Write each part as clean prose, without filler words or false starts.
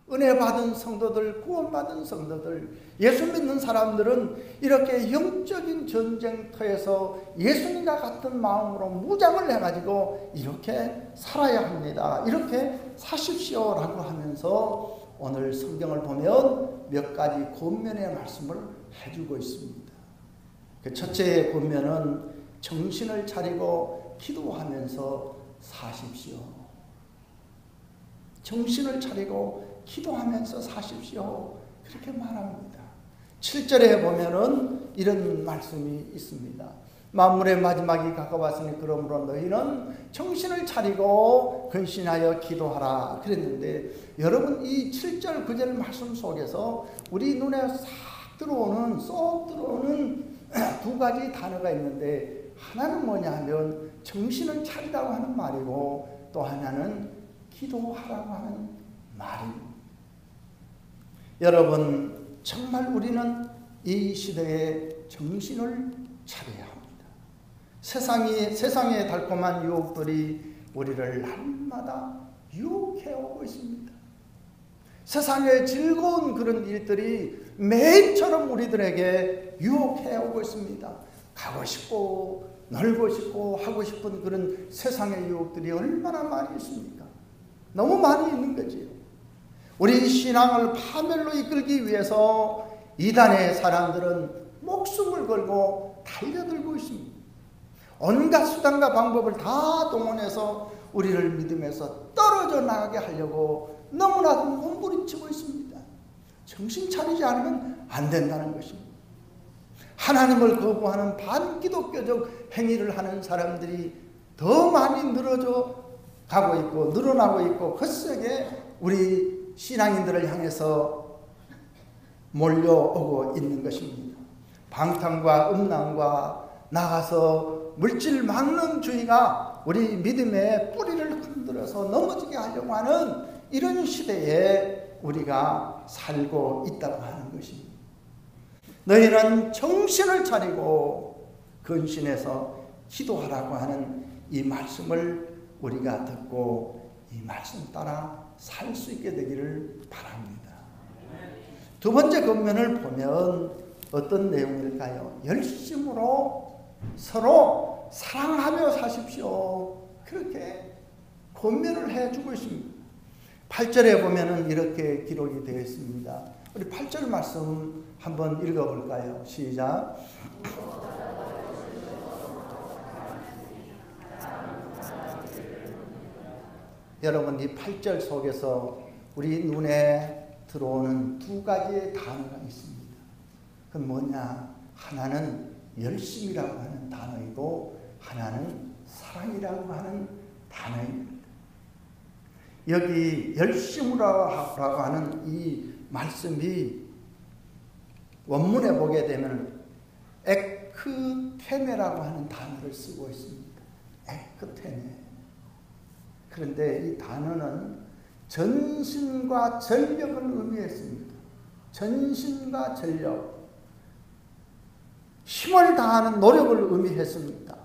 은혜 받은 성도들, 구원받은 성도들, 예수 믿는 사람들은 이렇게 영적인 전쟁터에서 예수님과 같은 마음으로 무장을 해가지고 이렇게 살아야 합니다. 이렇게 사십시오라고 하면서 오늘 성경을 보면 몇 가지 권면의 말씀을 해주고 있습니다. 그 첫째 권면은 정신을 차리고 기도하면서 사십시오. 정신을 차리고 기도하면서 사십시오. 그렇게 말합니다. 7절에 보면은 이런 말씀이 있습니다. 만물의 마지막이 가까웠으니 그러므로 너희는 정신을 차리고 근신하여 기도하라 그랬는데, 여러분 이 7절 9절 말씀 속에서 우리 눈에 쏙 들어오는 두 가지 단어가 있는데, 하나는 뭐냐 하면 정신을 차리라고 하는 말이고, 또 하나는 기도하라고 하는 말입니다. 여러분 정말 우리는 이 시대에 정신을 차려야 합니다. 세상의 달콤한 유혹들이 우리를 날마다 유혹해 오고 있습니다. 세상의 즐거운 그런 일들이 매일처럼 우리들에게 유혹해 오고 있습니다. 가고 싶고 놀고 싶고 하고 싶은 그런 세상의 유혹들이 얼마나 많이 있습니까? 너무 많이 있는 거지요. 우리 신앙을 파멸로 이끌기 위해서 이단의 사람들은 목숨을 걸고 달려들고 있습니다. 온갖 수단과 방법을 다 동원해서 우리를 믿음에서 떨어져 나가게 하려고 너무나도 몸부림치고 있습니다. 정신 차리지 않으면 안 된다는 것입니다. 하나님을 거부하는 반기독교적 행위를 하는 사람들이 더 많이 늘어나고 있고 거세게 우리 신앙인들을 향해서 몰려오고 있는 것입니다. 방탕과 음란과 나가서 물질 망론주의가 우리 믿음의 뿌리를 흔들어서 넘어지게 하려고 하는 이런 시대에 우리가 살고 있다고 하는 것입니다. 너희는 정신을 차리고 근신해서 기도하라고 하는 이 말씀을 우리가 듣고 이 말씀 따라 살 수 있게 되기를 바랍니다. 두 번째 권면을 보면 어떤 내용일까요? 열심으로 서로 사랑하며 사십시오. 그렇게 권면을 해주고 있습니다. 8절에 보면은 이렇게 기록이 되어 있습니다. 우리 8절 말씀 한번 읽어볼까요? 시작. 여러분 이 8절 속에서 우리 눈에 들어오는 두 가지의 단어가 있습니다. 그건 뭐냐? 하나는 열심이라고 하는 단어이고 하나는 사랑이라고 하는 단어입니다. 여기 열심이라고 하는 이 말씀이 원문에 보게 되면 에크테네라고 하는 단어를 쓰고 있습니다. 에크테네. 그런데 이 단어는 전신과 전력을 의미했습니다. 전신과 전력, 힘을 다하는 노력을 의미했습니다.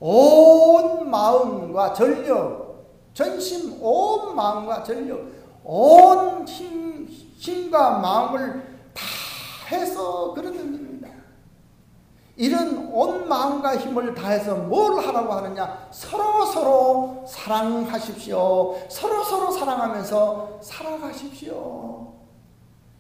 온 마음과 전력, 전심 온 마음과 전력, 온 힘과 마음을 다 해서 그런 의미입니다. 이런 온 마음과 힘을 다해서 뭘 하라고 하느냐? 서로 사랑하십시오. 서로 사랑하면서 살아가십시오.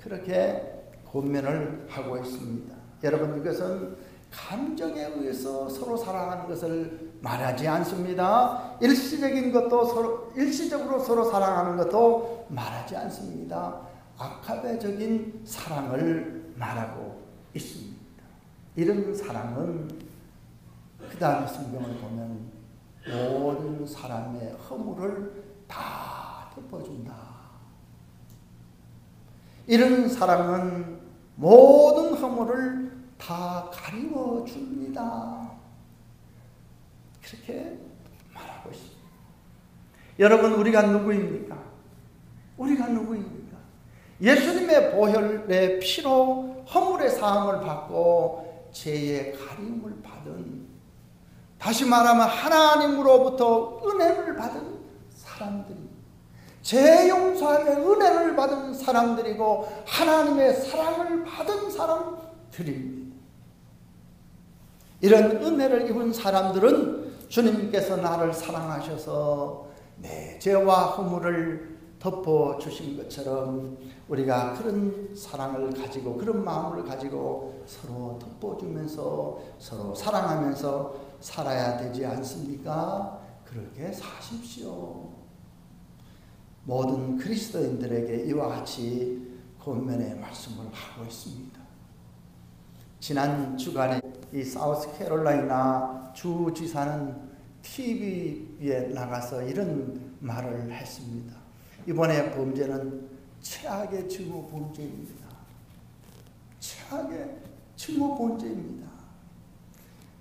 그렇게 권면을 하고 있습니다. 여러분 이것은 감정에 의해서 서로 사랑하는 것을 말하지 않습니다. 일시적으로 서로 사랑하는 것도 말하지 않습니다. 아가페적인 사랑을 말하고 있습니다. 이런 사랑은 그 다음에 성경을 보면 모든 사람의 허물을 다 덮어준다. 이런 사랑은 모든 허물을 다 가리워줍니다. 그렇게 말하고 있습니다. 여러분 우리가 누구입니까? 우리가 누구입니까? 예수님의 보혈의 피로 허물의 사함을 받고 죄의 가림을 받은, 다시 말하면 하나님으로부터 은혜를 받은 사람들이, 죄 용서함의 은혜를 받은 사람들이고 하나님의 사랑을 받은 사람들입니다. 이런 은혜를 입은 사람들은 주님께서 나를 사랑하셔서 내 죄와 허물을 덮어주신 것처럼 우리가 그런 사랑을 가지고 그런 마음을 가지고 서로 덮어주면서 서로 사랑하면서 살아야 되지 않습니까? 그렇게 사십시오. 모든 그리스도인들에게 이와 같이 권면의 말씀을 하고 있습니다. 지난 주간에 이 사우스캐롤라이나 주지사는 TV에 나가서 이런 말을 했습니다. 이번에 범죄는 최악의 증오 범죄입니다. 최악의 증오 범죄입니다.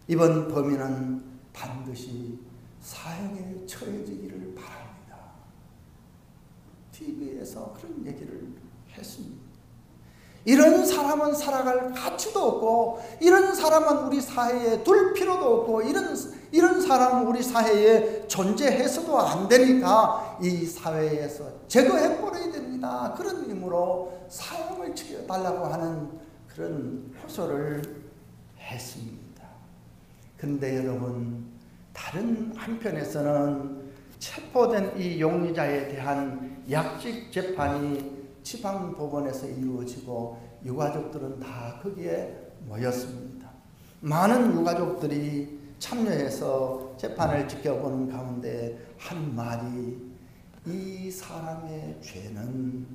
이번 범인은 반드시 사형에 처해지기를 바랍니다. TV에서 그런 얘기를 했습니다. 이런 사람은 살아갈 가치도 없고 이런 사람은 우리 사회에 둘 필요도 없고 이런 사람은 우리 사회에 존재해서도 안 되니까 이 사회에서 제거해버려야 됩니다. 그런 의미로 사형을 치러달라고 하는 그런 호소를 했습니다. 그런데 여러분, 다른 한편에서는 체포된 이 용의자에 대한 약식 재판이 지방법원에서 이루어지고 유가족들은 다 거기에 모였습니다. 많은 유가족들이 참여해서 재판을 지켜보는 가운데 한 말이 이 사람의 죄는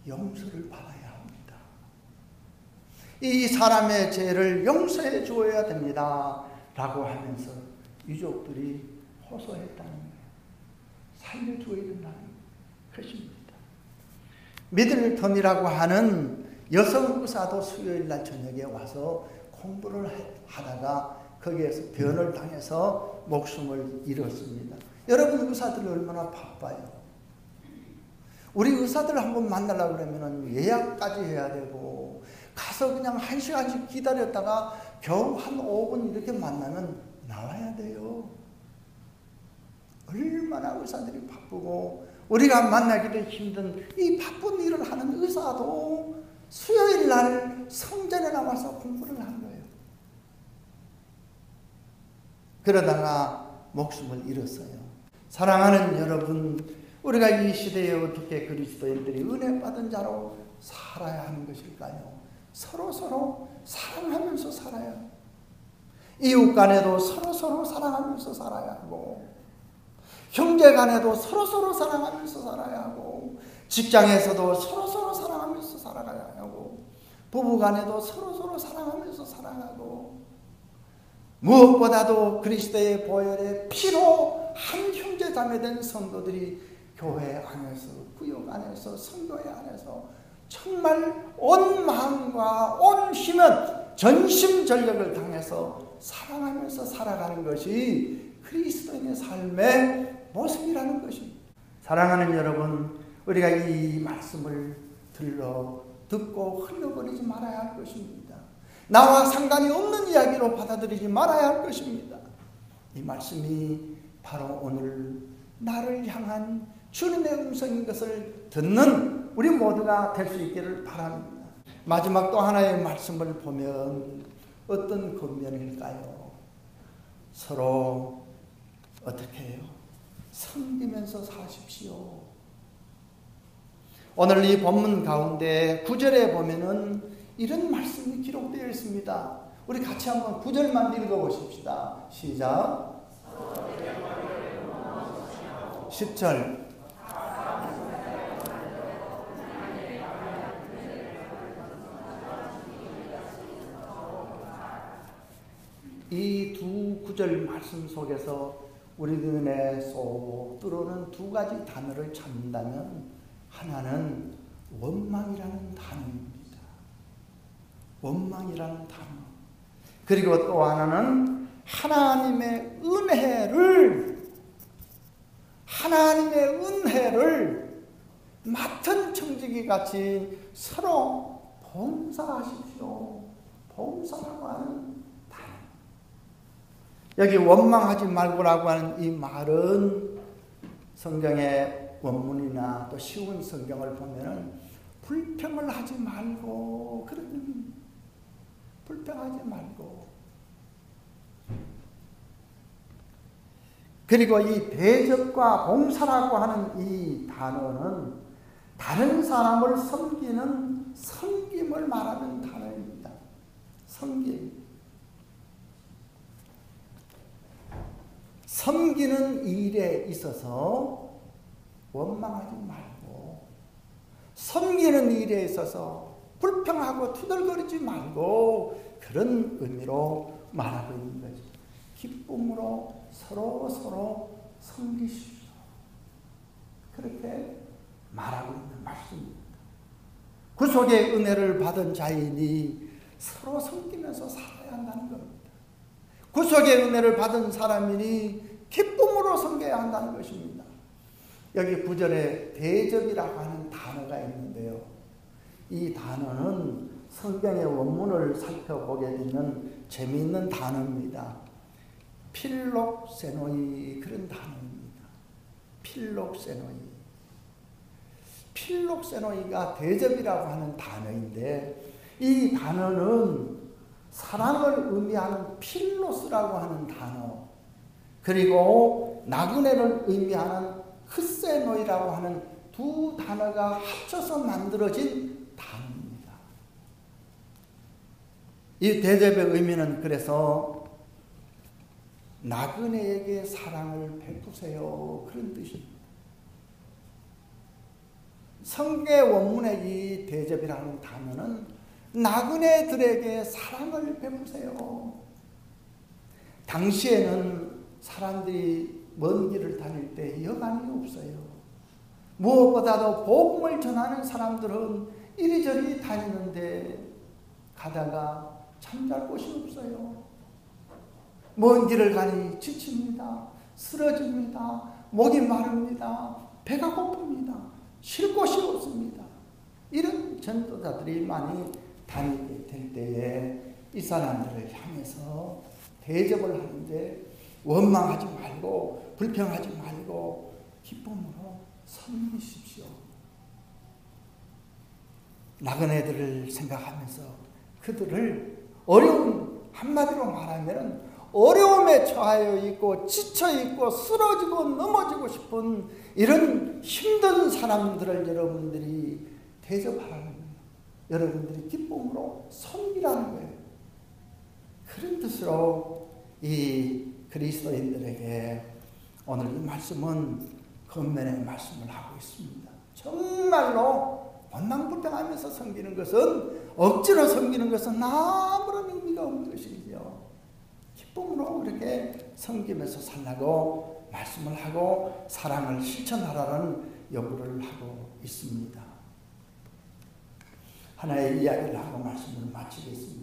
용서를 받아야 합니다. 이 사람의 죄를 용서해 주어야 됩니다. 라고 하면서 유족들이 호소했다는 거예요. 살려줘야 된다는 것입니다. 미들턴이라고 하는 여성 의사도 수요일 날 저녁에 와서 공부를 하다가 거기에서 변을 당해서 목숨을 잃었습니다. 여러분, 의사들 얼마나 바빠요. 우리 의사들 한번 만나려고 그러면 예약까지 해야 되고 가서 그냥 1시간씩 기다렸다가 겨우 한 5분 이렇게 만나면 나와야 돼요. 얼마나 의사들이 바쁘고 우리가 만나기도 힘든 이 바쁜 일을 하는 의사도 수요일 날 성전에 나와서 공부를 한 거예요. 그러다가 목숨을 잃었어요. 사랑하는 여러분, 우리가 이 시대에 어떻게 그리스도인들이 은혜 받은 자로 살아야 하는 것일까요? 서로 사랑하면서 살아요. 이웃 간에도 서로 사랑하면서 살아야 하고, 형제 간에도 서로 사랑하면서 살아야 하고, 직장에서도 서로 사랑하면서 살아가야 하고, 부부 간에도 서로 사랑하면서 살아가고, 무엇보다도 그리스도의 보혈의 피로 한 형제 자매된 성도들이 교회 안에서, 구역 안에서, 성교회 안에서 정말 온 마음과 온 힘은 전심전력을 당해서 사랑하면서 살아가는 것이 그리스도인의 삶의 모습이라는 것입니다. 사랑하는 여러분, 우리가 이 말씀을 듣고 흘려버리지 말아야 할 것입니다. 나와 상관이 없는 이야기로 받아들이지 말아야 할 것입니다. 이 말씀이 바로 오늘 나를 향한 주님의 음성인 것을 듣는 우리 모두가 될 수 있기를 바랍니다. 마지막 또 하나의 말씀을 보면 어떤 권면일까요? 서로 어떻게 해요? 섬기면서 사십시오. 오늘 이 본문 가운데 9절에 보면은 이런 말씀이 기록되어 있습니다. 우리 같이 한번 9절만 읽어보십시다. 시작. 10절. 이 두 구절 말씀 속에서 우리 눈에 쏙 들어오는 두 가지 단어를 찾는다면 하나는 원망이라는 단어입니다. 원망이라는 단어. 그리고 또 하나는 하나님의 은혜를 맡은 청지기 같이 서로 봉사하십시오. 봉사라고 하는 단어. 여기 원망하지 말고라고 하는 이 말은 성경에 원문이나 또 쉬운 성경을 보면은 불평을 하지 말고, 그런 불평하지 말고. 그리고 이 대접과 봉사라고 하는 이 단어는 다른 사람을 섬기는 섬김을 말하는 단어입니다. 섬김. 섬기는 일에 있어서 원망하지 말고, 섬기는 일에 있어서 불평하고 투덜거리지 말고, 그런 의미로 말하고 있는 거죠. 기쁨으로 서로 섬기십시오. 그렇게 말하고 있는 말씀입니다. 구속의 은혜를 받은 자인이 서로 섬기면서 살아야 한다는 겁니다. 구속의 은혜를 받은 사람이니 기쁨으로 섬겨야 한다는 것입니다. 여기 9절에 대접이라고 하는 단어가 있는데요. 이 단어는 성경의 원문을 살펴보게 되면 재미있는 단어입니다. 필록세노이, 그런 단어입니다. 필록세노이. 필록세노이가 대접이라고 하는 단어인데, 이 단어는 사랑을 의미하는 필로스라고 하는 단어, 그리고 나그네를 의미하는 크세노이라고 하는 두 단어가 합쳐서 만들어진 단어입니다. 이 대접의 의미는 그래서 나그네에게 사랑을 베푸세요, 그런 뜻입니다. 성경 원문의 이 대접이라는 단어는 나그네들에게 사랑을 베푸세요. 당시에는 사람들이 먼 길을 다닐 때 여간이 없어요. 무엇보다도 복음을 전하는 사람들은 이리저리 다니는데 가다가 잠잘 곳이 없어요. 먼 길을 가니 지칩니다. 쓰러집니다. 목이 마릅니다. 배가 고픕니다. 쉴 곳이 없습니다. 이런 전도자들이 많이 다니게 될 때에 이 사람들을 향해서 대접을 하는데 원망하지 말고 불평하지 말고 기쁨으로 섬기십시오. 나그네들을 생각하면서 그들을 한마디로 말하면 어려움에 처하여 있고 지쳐 있고 쓰러지고 넘어지고 싶은 이런 힘든 사람들을 여러분들이 대접하라는 거예요. 여러분들이 기쁨으로 섬기라는 거예요. 그런 뜻으로 이 그리스도인들에게 오늘 이 말씀은 권면의 말씀을 하고 있습니다. 정말로 원망불평하면서 섬기는 것은, 억지로 섬기는 것은 아무런 의미가 없는 것이죠. 기쁨으로 그렇게 섬기면서 살라고 말씀을 하고 사랑을 실천하라는 요구를 하고 있습니다. 하나의 이야기를 하고 말씀을 마치겠습니다.